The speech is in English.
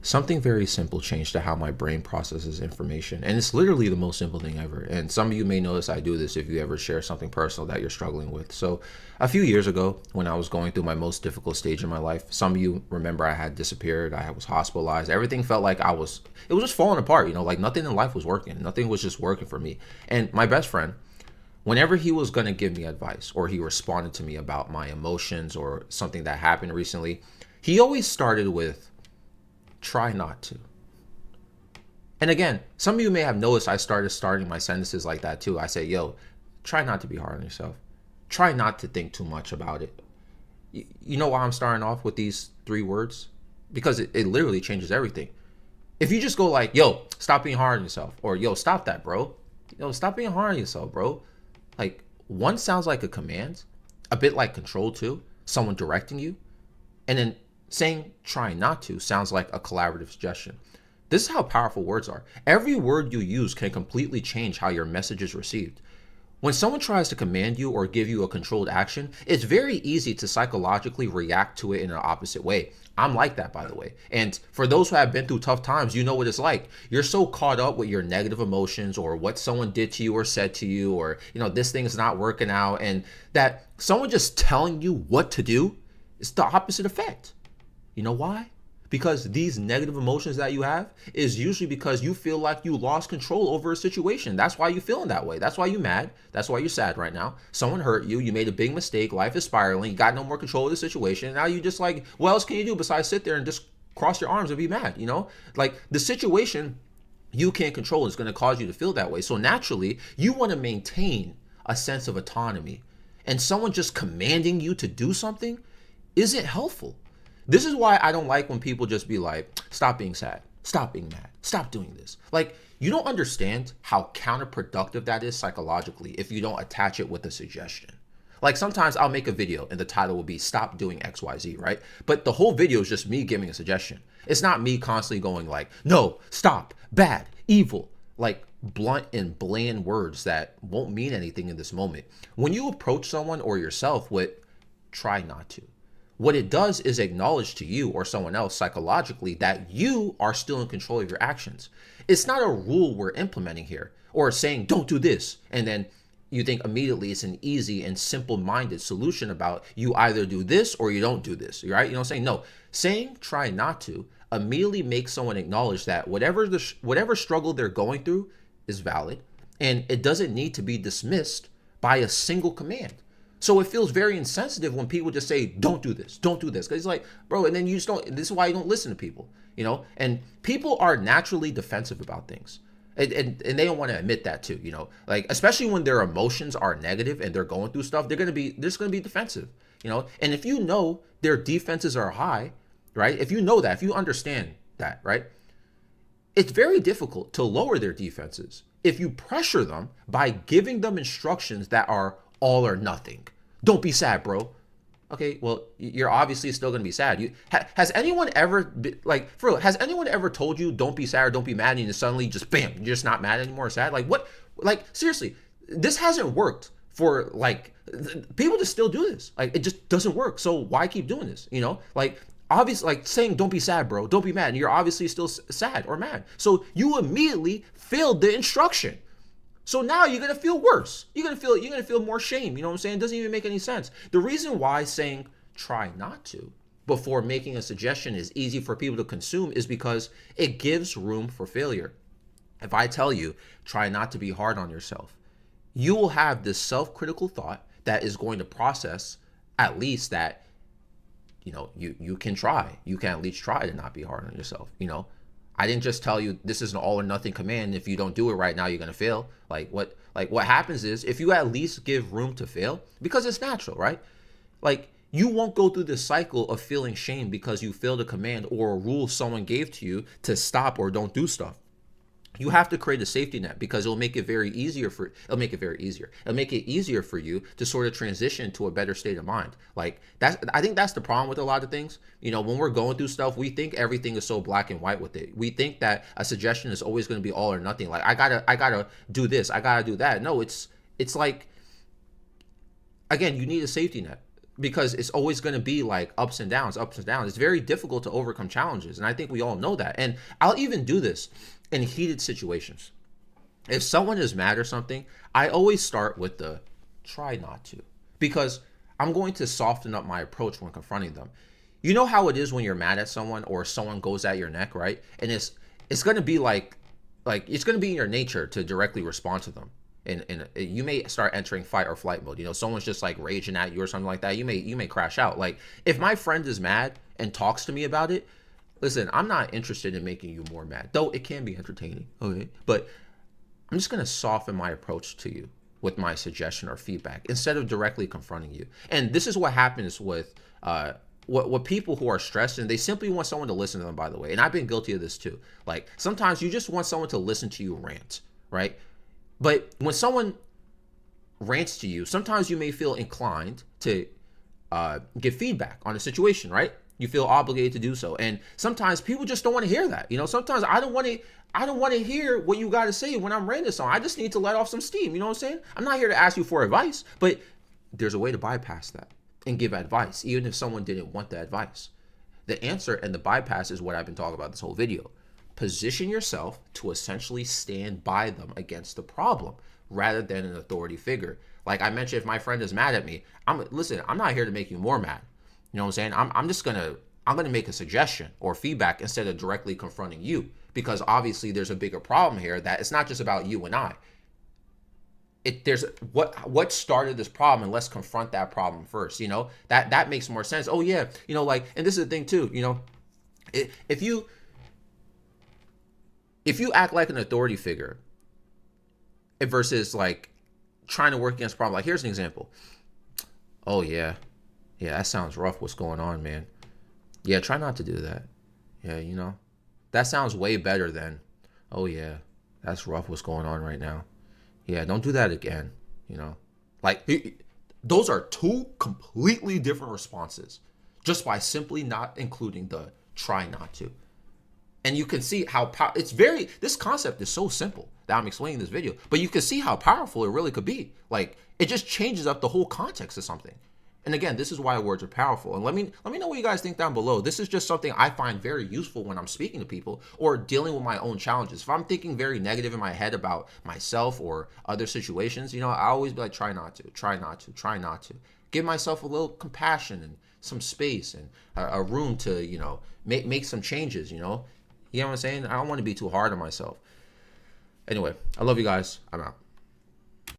Something very simple changed to how my brain processes information. And it's literally the most simple thing ever. And some of you may notice I do this if you ever share something personal that you're struggling with. So, a few years ago, when I was going through my most difficult stage in my life, some of you remember I had disappeared, I was hospitalized. Everything felt like it was just falling apart, like nothing in life was working. Nothing was just working for me. And my best friend, whenever he was going to give me advice or he responded to me about my emotions or something that happened recently, he always started with, try not to. And again, some of you may have noticed I starting my sentences like that too. I say, yo, try not to be hard on yourself. Try not to think too much about it. You know why I'm starting off with these three words? Because it literally changes everything. If you just go like, yo, stop being hard on yourself, or yo, stop that, bro. Yo, stop being hard on yourself, bro. Like, one sounds like a command, a bit like control too, someone directing you. And then saying try not to sounds like a collaborative suggestion. This is how powerful words are. Every word you use can completely change how your message is received. When someone tries to command you or give you a controlled action, it's very easy to psychologically react to it in an opposite way. I'm like that, by the way. And for those who have been through tough times, you know what it's like. You're so caught up with your negative emotions or what someone did to you or said to you, or, this thing is not working out, and that someone just telling you what to do is the opposite effect. You know why? Because these negative emotions that you have is usually because you feel like you lost control over a situation. That's why you're feeling that way. That's why you're mad. That's why you're sad right now. Someone hurt you. You made a big mistake. Life is spiraling. You got no more control of the situation. And now you just like, what else can you do besides sit there and just cross your arms and be mad? Like the situation you can't control is going to cause you to feel that way. So naturally, you want to maintain a sense of autonomy. And someone just commanding you to do something isn't helpful. This is why I don't like when people just be like, stop being sad, stop being mad, stop doing this. Like, you don't understand how counterproductive that is psychologically if you don't attach it with a suggestion. Like, sometimes I'll make a video and the title will be stop doing XYZ, right? But the whole video is just me giving a suggestion. It's not me constantly going like, no, stop, bad, evil, like blunt and bland words that won't mean anything in this moment. When you approach someone or yourself with try not to, what it does is acknowledge to you or someone else psychologically that you are still in control of your actions. It's not a rule we're implementing here or saying don't do this. And then you think immediately it's an easy and simple-minded solution about you either do this or you don't do this, right? You know what I'm saying? No, saying try not to immediately makes someone acknowledge that whatever struggle they're going through is valid and it doesn't need to be dismissed by a single command. So it feels very insensitive when people just say, don't do this, don't do this. Because it's like, bro, and then you just don't, this is why you don't listen to people, and people are naturally defensive about things. And they don't want to admit that too, like, especially when their emotions are negative and they're going through stuff, they're going to be defensive, and if you know their defenses are high, right? If you know that, if you understand that, right? It's very difficult to lower their defenses if you pressure them by giving them instructions that are all or nothing. Don't be sad, bro. Okay, well, you're obviously still gonna be sad. Has anyone ever has anyone ever told you don't be sad or don't be mad, and you suddenly just bam, you're just not mad anymore or sad? Like what? Like seriously, this hasn't worked for like people just still do this. Like it just doesn't work. So why keep doing this? Like obviously, like saying don't be sad, bro, don't be mad, and you're obviously still sad or mad. So you immediately failed the instruction. So now you're gonna feel worse. You're gonna feel more shame. You know what I'm saying? It doesn't even make any sense. The reason why saying try not to before making a suggestion is easy for people to consume is because it gives room for failure. If I tell you try not to be hard on yourself, you will have this self-critical thought that is going to process at least that you can try. You can at least try to not be hard on yourself. I didn't just tell you this is an all or nothing command. If you don't do it right now, you're going to fail. What happens is if you at least give room to fail, because it's natural, right? Like you won't go through this cycle of feeling shame because you failed a command or a rule someone gave to you to stop or don't do stuff. You have to create a safety net because it'll make it easier for you to sort of transition to a better state of mind. Like I think that's the problem with a lot of things. When we're going through stuff, we think everything is so black and white with it. We think that a suggestion is always going to be all or nothing. Like I gotta do this, I gotta do that. No, it's like, again, you need a safety net. because it's always going to be like ups and downs, ups and downs. It's very difficult to overcome challenges. And I think we all know that. And I'll even do this in heated situations. If someone is mad or something, I always start with the try not to, because I'm going to soften up my approach when confronting them. You know how it is when you're mad at someone or someone goes at your neck, right? And it's going to be like it's going to be in your nature to directly respond to them. And you may start entering fight or flight mode. You know, someone's just like raging at you or something like that. You may crash out. Like if my friend is mad and talks to me about it, listen, I'm not interested in making you more mad, though it can be entertaining. Okay, but I'm just going to soften my approach to you with my suggestion or feedback instead of directly confronting you. And this is what happens with what people who are stressed, and they simply want someone to listen to them, by the way. And I've been guilty of this too. Like sometimes you just want someone to listen to you rant, right? But when someone rants to you, sometimes you may feel inclined to give feedback on a situation, right? You feel obligated to do so. And sometimes people just don't want to hear that. You know, sometimes I don't want to hear what you got to say when I'm ranting on. I just need to let off some steam. You know what I'm saying? I'm not here to ask you for advice, but there's a way to bypass that and give advice, even if someone didn't want the advice. The answer and the bypass is what I've been talking about this whole video. Position yourself to essentially stand by them against the problem rather than an authority figure. Like I mentioned, if my friend is mad at me, I'm not here to make you more mad. You know what I'm saying? I'm gonna make a suggestion or feedback instead of directly confronting you, because obviously there's a bigger problem here that it's not just about you and I. There's what started this problem, and let's confront that problem first. You know, that makes more sense. Oh yeah, you know, like, and this is the thing too. You know, if you act like an authority figure versus like trying to work against a problem, like here's an example. Oh yeah, that sounds rough. What's going on, man? Yeah, try not to do that. Yeah, you know, that sounds way better than, oh yeah, that's rough. What's going on right now? Yeah, don't do that again. You know, like those are two completely different responses just by simply not including the try not to. And you can see how this concept is so simple that I'm explaining this video, but you can see how powerful it really could be. Like it just changes up the whole context of something. And again, this is why words are powerful. And let me know what you guys think down below. This is just something I find very useful when I'm speaking to people or dealing with my own challenges. If I'm thinking very negative in my head about myself or other situations, you know, I always be like, try not to, try not to, try not to. Give myself a little compassion and some space and a room to, you know, make some changes, you know. You know what I'm saying? I don't want to be too hard on myself. Anyway, I love you guys. I'm out.